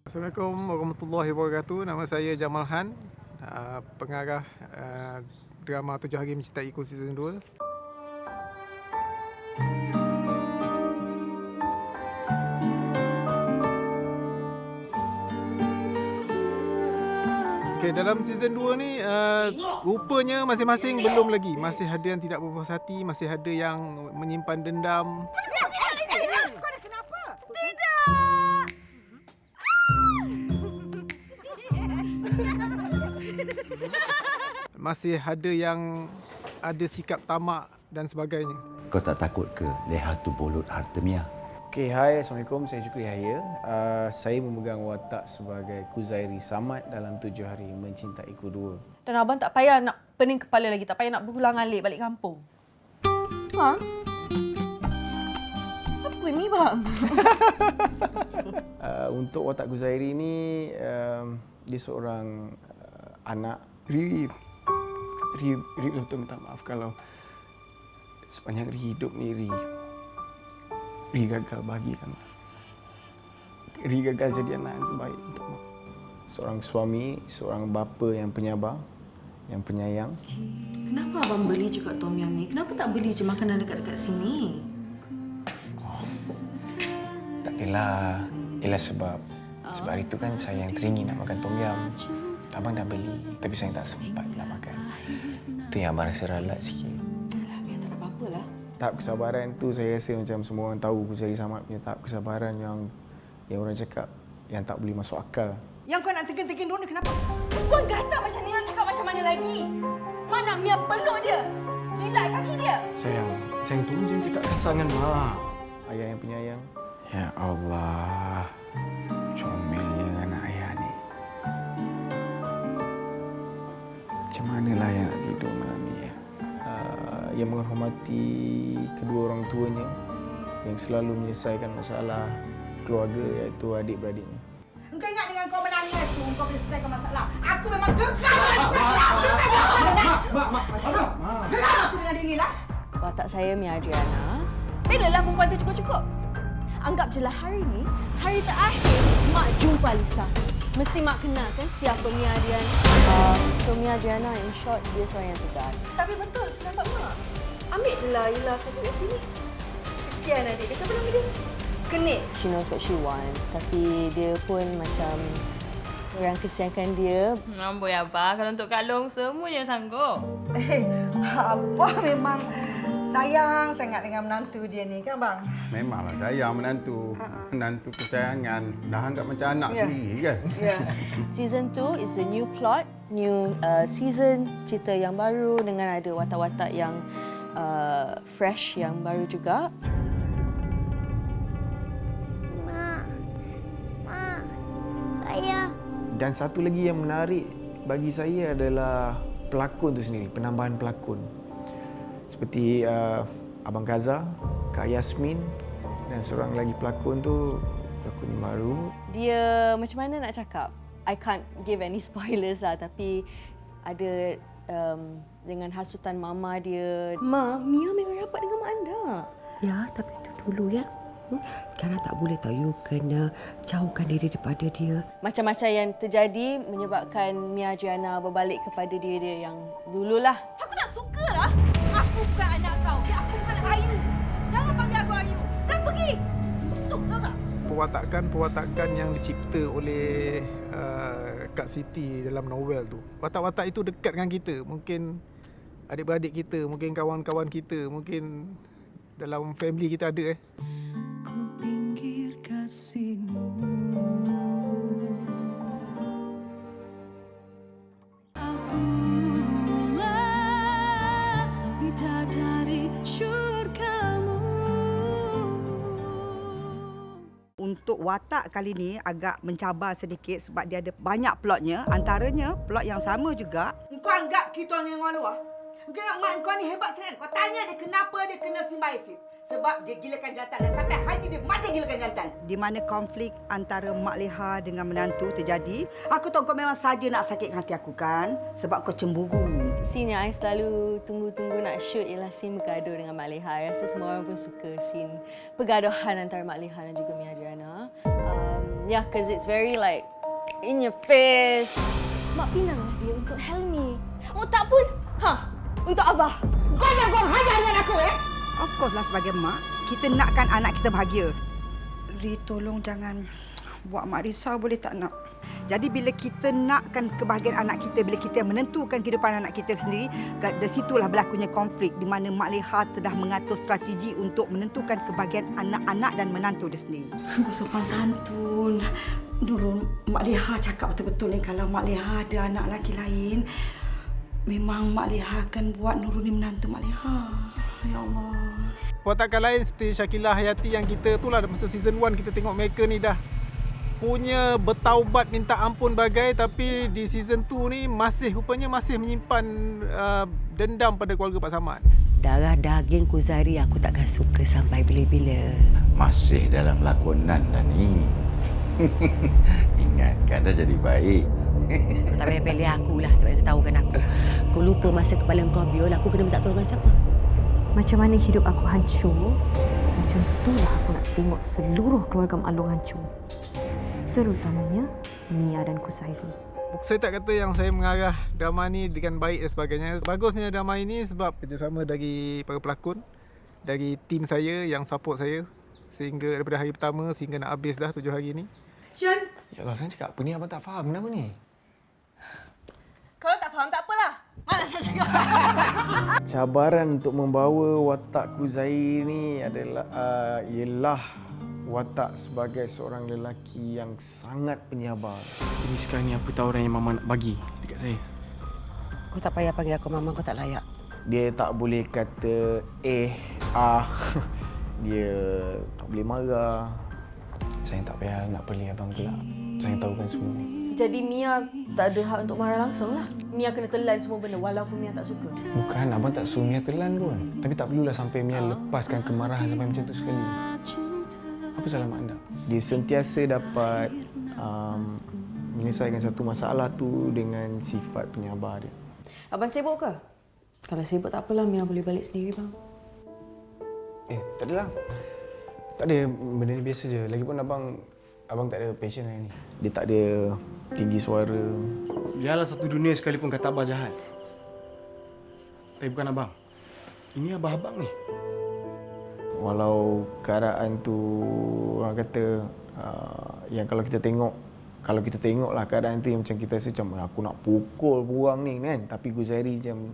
Assalamualaikum warahmatullahi wabarakatuh. Nama saya Jamal Han, pengarah drama 7 Hari Mencintaiku Season 2. Okay, dalam season 2 ni rupanya masing-masing belum lagi. Masih ada yang tidak berpuas hati, masih ada yang menyimpan dendam. Kau dah kenapa? Masih ada yang ada sikap tamak dan sebagainya. Kau tak takut ke leha tu bolut Artemia? Okay, hai, Assalamualaikum. Saya Syukri Yahya. Saya memegang watak sebagai Kuzairi Samad dalam 7 Hari Mencintaiku 2. Dan abang tak payah nak pening kepala lagi, tak payah nak berulang-alik balik kampung. Bang? Apa ni bang? Untuk watak Kuzairi ni, dia seorang anak. Ri betul minta maaf kalau sepanjang hidup ni Ri gagal bahagian. Ri gagal jadi anak yang terbaik untuk Mak. Seorang suami, seorang bapa yang penyabar, yang penyayang. Kenapa abang beli juga tom yum ni? Kenapa tak beli je makanan dekat-dekat sini? Tak adalah. Ialah sebab hari tu kan saya yang teringin nak makan tom yum. Abang dah beli, tapi saya tak sempat nak makan. Itu yang abang rasa ralat sikit. Alah, biar tak ada apa-apa lah. Tahap kesabaran tu saya rasa macam semua orang tahu Kuzairi Samad punya tahap kesabaran yang orang cakap yang tak boleh masuk akal. Yang kau nak tekan-tekan dia kenapa? Perempuan gatal macam ni nak cakap macam mana lagi? Mana Mia peluk dia? Jilat kaki dia? Sayang tolong jangan cakap kasar dengan Mak. Ayah yang penyayang. Ya Allah, comelnya anak ayah ni. Macam manalah yang nak tidur malam ni ya? Yang menghormati kedua orang tuanya, yang selalu menyelesaikan masalah keluarga iaitu adik-beradiknya. Engkau ingat dengan kau menangis tu, kau boleh selesaikan masalah. Aku memang gegar. Gegar aku dengan dia ni lah. Watak saya Mia Adriana. Belalah perempuan tu cukup-cukup. Anggap je lah hari ni, hari terakhir Mak jumpa Lisa. Mesti Mak kenal kan siapa Mia Adriana. So Mia Adriana in short, dia seorang yang tegas. Tapi betul, pendapat Mak. Ambil je lah Ila kerja kat sini. Kesian adik dia. Siapa nama dia? Kenit. She knows what she wants. Tapi dia pun macam orang kesiankan dia. Amboi Abah, kalau untuk Kak Long semuanya sanggup. Abah memang sayang sangat dengan menantu dia ni kan bang? Memanglah sayang menantu. Menantu kesayangan. Dah anggap macam anak sendiri kan? Ya. Season 2 is a new plot, new season, cerita yang baru dengan ada watak-watak yang fresh, yang baru juga. Dan satu lagi yang menarik bagi saya adalah pelakon tu sendiri, penambahan pelakon. Seperti Abang Kaza, Kak Yasmin dan seorang lagi pelakon tu, pelakon baru. Dia macam mana nak cakap? I can't give any spoilers lah, tapi ada dengan hasutan mama dia. Ma, Mia memang rapat dengan mak anda. Ya, tapi itu dulu ya. Sekarang tak boleh tahu, you kena jauhkan diri daripada dia. Macam-macam yang terjadi menyebabkan Mia Adriana berbalik kepada dia yang dululah. Aku tak sukalah. Aku bukan anak kau. Aku bukan Ayu. Jangan panggil aku Ayu. Dan pergi. Busuk tahu tak? Perwatakan yang dicipta oleh Kak Siti dalam novel tu. Watak-watak itu dekat dengan kita. Mungkin adik-beradik kita, mungkin kawan-kawan kita, mungkin dalam family kita ada. Untuk watak kali ni agak mencabar sedikit sebab dia ada banyak plotnya. Antaranya plot yang sama juga. Kau anggap kita ni orang luar? Kau ingat mak kau ni hebat sangat. Kau tanya dia kenapa dia kena simbaisi. Sebab dia gilakan jantan dan sampai hari ni dia mati gilakan jantan. Di mana konflik antara Mak Leha dengan menantu terjadi. Aku tahu kau memang saja nak sakitkan hati aku kan? Sebab kau cemburu. Scene yang I selalu tunggu-tunggu nak shoot ialah scene bergaduh dengan Mak Leha. I rasa semua orang pun suka scene pergaduhan antara Mak Leha dan juga Mia Adriana. Yeah, because it's very like in your face. Mak pinanglah dia untuk Helmi. Oh tak pun, untuk Abah. Kau yang kau hayal dengan aku, Of course lah sebagai mak, kita nakkan anak kita bahagia. Ri, tolong jangan buat mak risau, boleh tak nak? Jadi bila kita nakkan kebahagiaan anak kita, bila kita menentukan kehidupan anak kita sendiri, dari situlah berlakunya konflik di mana Mak Leha telah mengatur strategi untuk menentukan kebahagiaan anak-anak dan menantu dia sendiri. Sopan santun. Nurul, Mak Leha cakap betul-betul ni, kalau Mak Leha ada anak lelaki lain, memang Mak Leha akan buat Nurul ni menantu Mak Leha. Ya Allah. Watakan lain seperti Syakilah Hayati yang kita tu lah masa season 1 kita tengok mereka ni dah punya bertaubat minta ampun bagai, tapi di season 2 ni rupanya masih menyimpan dendam pada keluarga Pak Samad. Darah daging Kuzari aku takkan suka sampai bila-bila. Masih dalam lakonan dah ni. Ingatkan dah jadi baik. Kau tak payah pilih aku lah, tak payah tahukan aku. Kau lupa masa kepala kau biol, aku kena minta tolong siapa? Macam mana hidup aku hancur, macam itulah aku nak tengok seluruh keluarga Mak Long hancur. Terutamanya Mia dan Kusairi. Saya tak kata yang saya mengarah drama ni dengan baik dan sebagainya. Bagusnya drama ini sebab kerjasama dari para pelakon, dari tim saya yang support saya sehingga daripada hari pertama sehingga nak habis dah 7 hari ni. Sean. Ya Allah, saya cakap apa ni abang tak faham. Kenapa ni? Kalau tak faham tak apalah. Mana saya cakap. Cabaran untuk membawa watak Kuzairi ni adalah ialah watak sebagai seorang lelaki yang sangat penyabar. Ini sekarang ni apa tawaran yang Mama nak bagi dekat saya? Kau tak payah panggil aku Mama, kau tak layak. Dia tak boleh kata dia tak boleh marah. Saya tak payah nak pilih abang pula. Saya tahukan semua ni. Jadi Mia tak ada hak untuk marah langsung lah. Mia kena telan semua benda walaupun Mia tak suka. Bukan, abang tak suruh Mia telan pun. Tapi tak perlulah sampai Mia lepaskan kemarahan sampai macam tu sekali. Apa salah mak anda? Dia sentiasa dapat menyelesaikan satu masalah tu dengan sifat penyabar dia. Abang sibuk ke? Kalau sibuk tak apalah, Mia boleh balik sendiri bang. Tak adalah. Tak ada, benda ni biasa je. Lagipun abang tak ada passion hari ni. Dia tak ada tinggi suara. Biarlah satu dunia sekalipun kata abang jahat. Tapi bukan abang. Ini abang-abang ni. Walau keadaan tu orang kata yang kalau kita tengoklah keadaan tu yang macam kita rasa macam aku nak pukul buang ni kan, tapi Kuzairi macam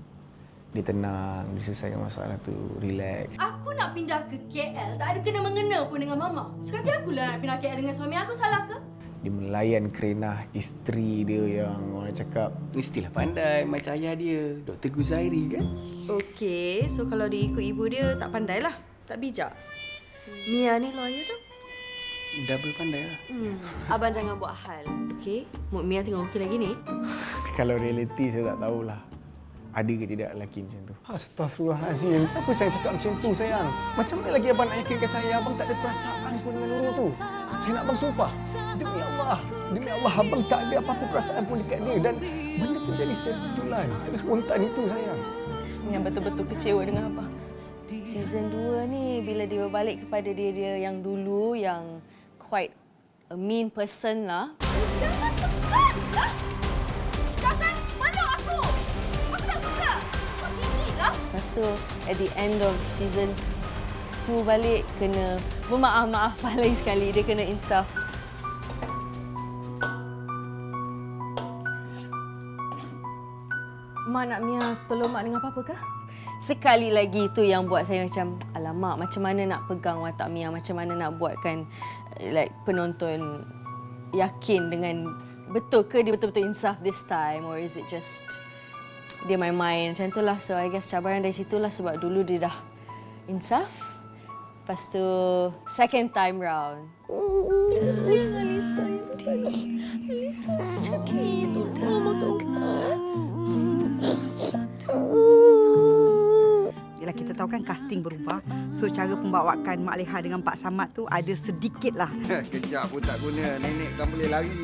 dia tenang, dia selesaikan masalah tu, relax. Aku nak pindah ke KL, tak ada kena-mengena pun dengan Mama. Sekali akulah nak pindah KL dengan suami aku, salah ke? Dia melayan kerenah isteri dia yang orang cakap mestilah pandai macam ayah dia, Dr. Kuzairi kan? Okey, so kalau dia ikut ibu dia tak pandailah. Tak bijak. Mia ni lawyer tu. Double pandai lah. Abang jangan buat hal, okey? Mood Mia tengok okey lagi ni. Kalau realiti saya tak tahulah. Ada ke tidak lelaki macam tu? Astaghfirullahalazim. Apa saya cakap macam tu sayang? Macam mana lagi abang nak yakinkan saya abang tak ada perasaan pun dengan Nurul tu? Saya nak abang sumpah. Demi Allah abang tak ada apa-apa perasaan pun dekat dia dan benda tu jadi secara kebetulan, secara spontan itu sayang. Mia betul-betul kecewa dengan abang. Season 2 ni bila dia berbalik kepada dia yang dulu yang quite a mean person lah. Jangan tekan lah! Jangan meluk aku! Aku tak suka! Kau jijik lah! Lepas tu, at the end of season 2 balik, kena bermaaf-maafan lagi sekali. Dia kena insaf. Mak nak Mia tolong Mak dengan apa-apa kah? Sekali lagi itu yang buat saya macam, alamak, macam mana nak pegang watak Mia, macam mana nak buatkan like penonton yakin dengan betul ke dia betul-betul insaf this time or is it just dia main-main macam itulah. So I guess cabaran dari situlah sebab dulu dia dah insaf. Lepas tu second time round. Sayang Alisa, Alisa macam itu. Mama tak Yalah, kita tahu kan casting berubah. So cara pembawakan Mak Leha dengan Pak Samad tu ada sedikit lah. Kejap pun tak guna. Nenek kan boleh lari.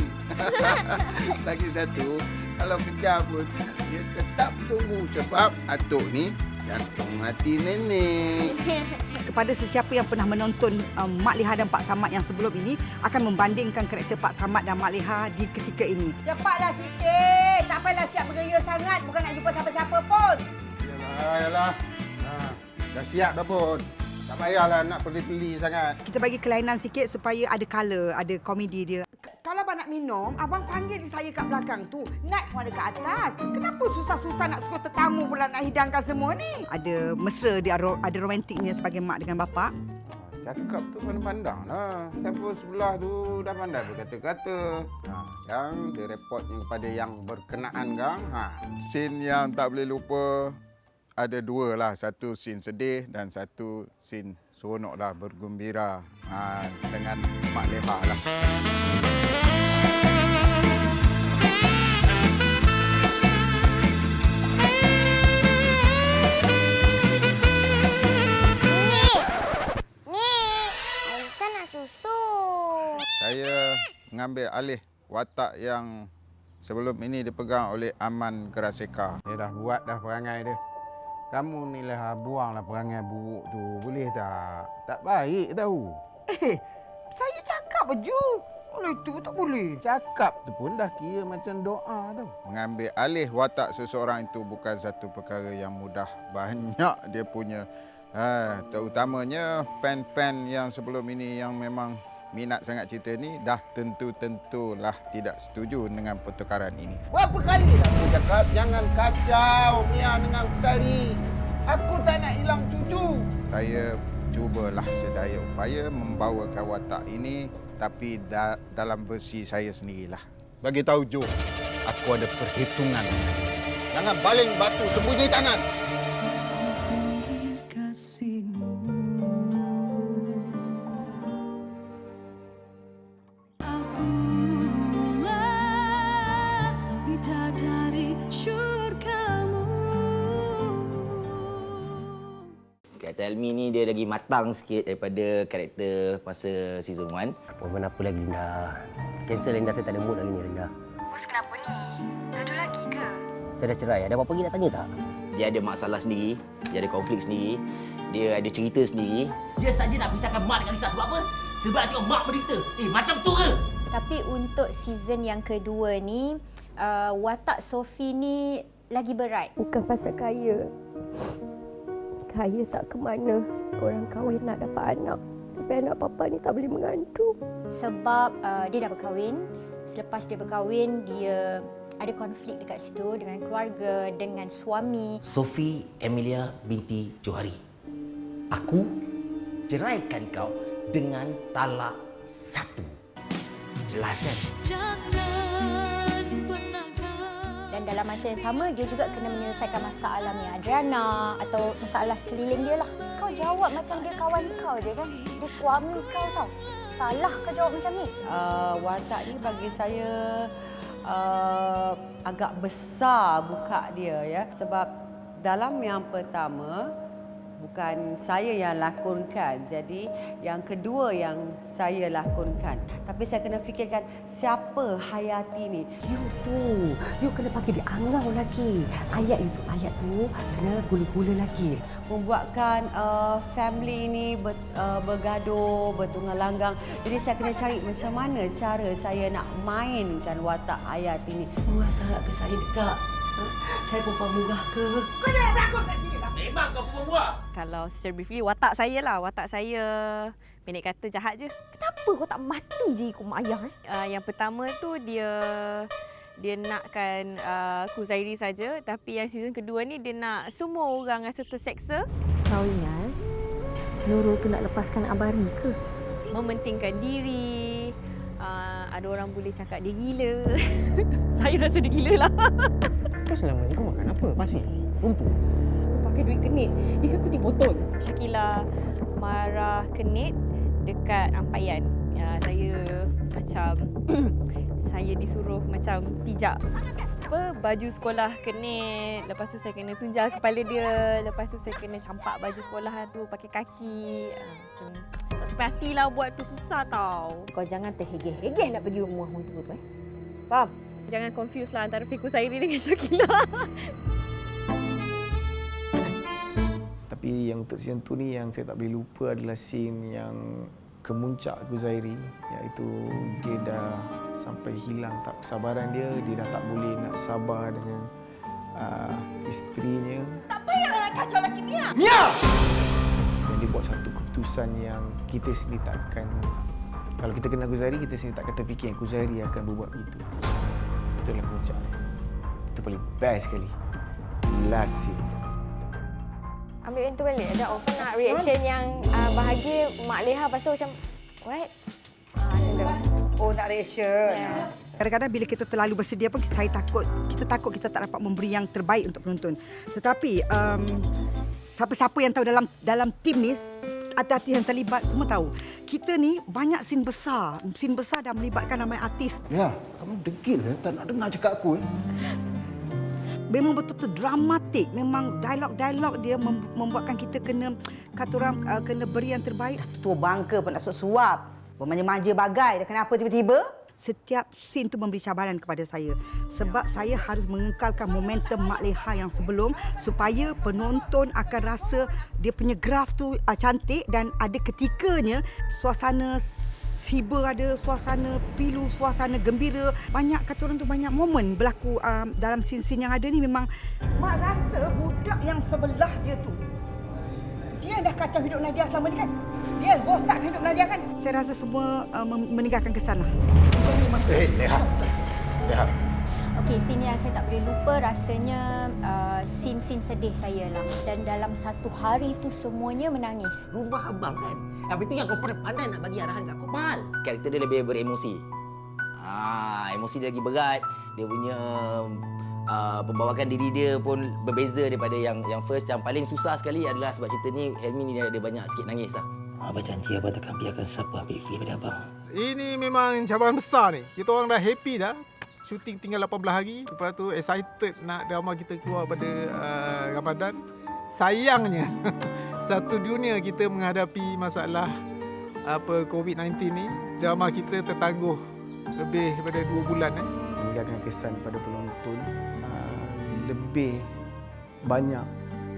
Lagi satu, kalau kejap pun dia tetap tunggu sebab atuk ni Jantung hati nenek. Kepada sesiapa yang pernah menonton Mak Leha dan Pak Samad yang sebelum ini akan membandingkan karakter Pak Samad dan Mak Leha di ketika ini. Cepatlah sikit. Tak payahlah siap bergeria sangat. Bukan nak jumpa siapa-siapa pun. Yalah. Dah siap dah pun. Tak payahlah nak peli-peli sangat. Kita bagi kelainan sikit supaya ada colour, ada komedi dia. Kalau abang nak minum, abang panggil saya kat belakang tu. Nat pun ada kat atas. Kenapa susah-susah nak suruh tetamu pula nak hidangkan semua ni? Ada mesra dia, ada romantiknya sebagai mak dengan bapa. Cakap tu pandang-pandang lah. Tempoh sebelah tu dah pandai berkata-kata. Yang dia repotnya kepada yang berkenaan kan. Scene yang tak boleh lupa ada dua lah. Satu scene sedih dan satu scene seronok lah, bergembira dengan Mak Leha lah. Saya mengambil alih watak yang sebelum ini dipegang oleh Aman Geraseka. Dia dah buat dah perangai dia. Kamu ni lah buanglah perangai buruk tu. Boleh tak? Tak baik tahu. Saya cakap je. Oleh itu tak boleh. Cakap tu pun dah kira macam doa tau. Mengambil alih watak seseorang itu bukan satu perkara yang mudah. Banyak dia punya terutamanya fan-fan yang sebelum ini yang memang minat sangat cerita ni dah tentulah tidak setuju dengan pertukaran ini. Berapa kali dah aku cakap jangan kacau Mia dengan Sari. Aku tak nak hilang cucu. Saya cubalah sedaya upaya membawakan watak ini tapi dalam versi saya sendirilah. Bagi tahu Jo, aku ada perhitungan. Jangan baling batu sembunyi tangan. Karakter Elmi ni dia lagi matang sikit daripada karakter masa season 1. Apa lagi Linda? Cancel Linda, saya tak ada mood lagi ni Linda. Bos kenapa ni? Gaduh lagi ke? Saya dah cerai, ada apa-apa lagi nak tanya tak? Dia ada masalah sendiri, dia ada konflik sendiri, dia ada cerita sendiri. Dia saja nak pisahkan mak dengan Lisa sebab apa? Sebab nak tengok mak menderita. Macam tu ke? Tapi untuk season yang kedua ni, watak Sophie ni lagi berat. Bukan pasal kaya. Kaya tak ke mana. Orang kahwin nak dapat anak. Tapi anak papa ni tak boleh mengandung. Sebab dia dah berkahwin. Selepas dia berkahwin, dia ada konflik dekat situ dengan keluarga, dengan suami. Sophie Emilia binti Johari. Aku ceraikan kau dengan talak 1. Jelas kan? Dan dalam masa yang sama, dia juga kena menyelesaikan masalah Mia Adriana atau masalah sekeliling dia lah. Kau jawab macam dia kawan kau je kan? Dia suami kau tau. Salah kau jawab macam ni? Watak ni bagi saya agak besar buka dia ya. Sebab dalam yang pertama, bukan saya yang lakonkan. Jadi yang kedua yang saya lakonkan. Tapi saya kena fikirkan siapa Hayati ni. You kena pakai diangau lagi. Ayat tu kena gula-gula lagi. Membuatkan family ni bergaduh, bertunggang langgang. Jadi saya kena cari macam mana cara saya nak mainkan watak Hayati ni. Murah sangat ke saya dekat? Saya perempuan murah ke? Kau jangan takut kat sini lah. Memang kau perempuan murah. Kalau secara briefly, watak saya pendek kata jahat je. Kenapa kau tak mati je ikut mak ayah? Yang pertama tu dia nakkan Khuzairi saja, tapi yang season kedua ni dia nak semua orang rasa terseksa. Kau ingat Nurul tu nak lepaskan Abari ke? Mementingkan diri. Ada orang boleh cakap dia gila. Saya rasa dia gila lah. Kau selama ni kau makan apa? Pasir? Rumput? Aku pakai duit kenit. Dia kan kutip botol. Syakila marah kenit dekat Ampayan. Saya macam saya disuruh macam pijak baju sekolah kenit. Lepas tu saya kena tunjal kepala dia. Lepas tu saya kena campak baju sekolah tu pakai kaki. Macam tak sampai hati lah buat tu, susah tau. Kau jangan terhegeh-hegeh nak pergi rumah orang tua tu. Faham? Jangan confuse lah antara Fikus Khuzairi dengan Syakila. Tapi yang untuk scene tu ni yang saya tak boleh lupa adalah scene yang kemuncak Guzairi, iaitu dia dah sampai hilang tak kesabaran dia dah tak boleh nak sabar dengan isterinya. Tak payahlah nak kacau lagi Mia. Dan dia buat satu keputusan yang kita sendiri takkan, kalau kita kenal Guzairi, kita sendiri takkan terfikir yang Guzairi akan berbuat begitu. Itulah kemuncaknya. Itu paling best sekali. Last scene. Ambil yang tu balik. Ada offer nak reaction yang bahagia Mak Leha, lepas tu macam what? Macam tu. Oh, nak reaction. Yeah. Kadang-kadang bila kita terlalu bersedia pun kita takut kita tak dapat memberi yang terbaik untuk penonton. Tetapi siapa-siapa yang tahu dalam tim ni, artis yang terlibat semua tahu. Kita ni banyak scene besar dan melibatkan ramai artis. Ya, kamu degil tak nak dengar cakap aku. Memang betul-betul dramatik. Memang dialog-dialog dia membuatkan kita kena, kata orang, kena beri yang terbaik. Tua bangka pun nak suap. Bermanja-manja bagai. Dah kenapa tiba-tiba? Setiap scene tu memberi cabaran kepada saya. Sebab saya harus mengekalkan momentum Mak Leha yang sebelum supaya penonton akan rasa dia punya graf tu cantik dan ada ketikanya suasana hiba, ada suasana pilu, suasana gembira. Banyak, kata orang tu, banyak momen berlaku dalam scene-scene yang ada ni. Memang Mak rasa budak yang sebelah dia tu, dia dah kacau hidup Nadia selama ni kan. Dia rosak hidup Nadia kan. Saya rasa semua meninggalkan kesan lah. Leha. Okey, scene yang saya tak boleh lupa rasanya scene-scene sedih saya lah. Dan dalam satu hari tu semuanya menangis. Rumah abang kan. Habis tu yang kau pandai nak bagi arahan kat kau, Bal. Karakter dia lebih beremosi. Emosi dia lagi berat. Dia punya pembawakan diri dia pun berbeza daripada yang first. Yang paling susah sekali adalah sebab cerita ni Helmi ni dia banyak sikit nangis lah. Abang janji abang takkan biarkan siapa ambil fee daripada abang. Ini memang cabaran besar ni. Kita orang dah happy dah. Shooting tinggal 18 hari. Lepas tu excited nak drama kita keluar pada Ramadan. Sayangnya satu dunia kita menghadapi masalah COVID-19 ni. Drama kita tertangguh lebih daripada 2 bulan. Meninggalkan kesan pada penonton, lebih banyak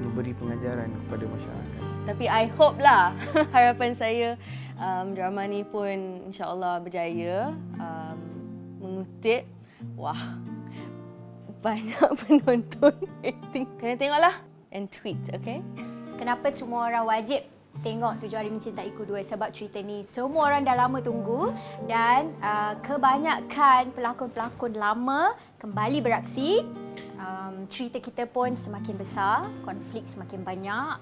memberi pengajaran kepada masyarakat. Tapi I hope lah, harapan saya drama ni pun insya-Allah berjaya mengutip. Wah, banyak penonton rating. Kena tengoklah and tweet, okay? Kenapa semua orang wajib tengok 7 Hari Mencintaiku 2? Sebab cerita ni semua orang dah lama tunggu dan kebanyakan pelakon-pelakon lama kembali beraksi. Cerita kita pun semakin besar, konflik semakin banyak.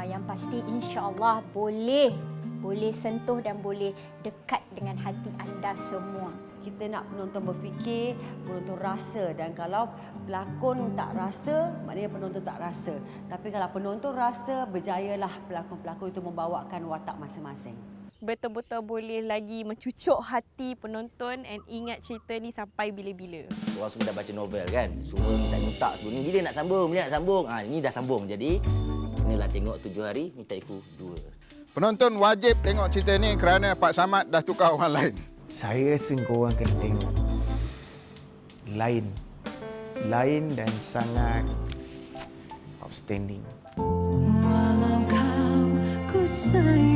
Yang pasti insya-Allah boleh sentuh dan boleh dekat dengan hati anda semua. Kita nak penonton berfikir, penonton rasa, dan kalau pelakon tak rasa, maknanya penonton tak rasa. Tapi kalau penonton rasa, berjayalah pelakon-pelakon itu membawakan watak masing-masing. Betul-betul boleh lagi mencucuk hati penonton and ingat cerita ni sampai bila-bila. Orang semua dah baca novel kan. Semua minta sebelum ni, bila nak sambung, bila nak sambung. Ini dah sambung. Jadi, inilah tengok 7 Hari Mencintaiku 2. Penonton wajib tengok cerita ni kerana Pak Samad dah tukar orang lain. Saya rasa korang kena tengok. Lain dan sangat outstanding. Walau kau ku sayang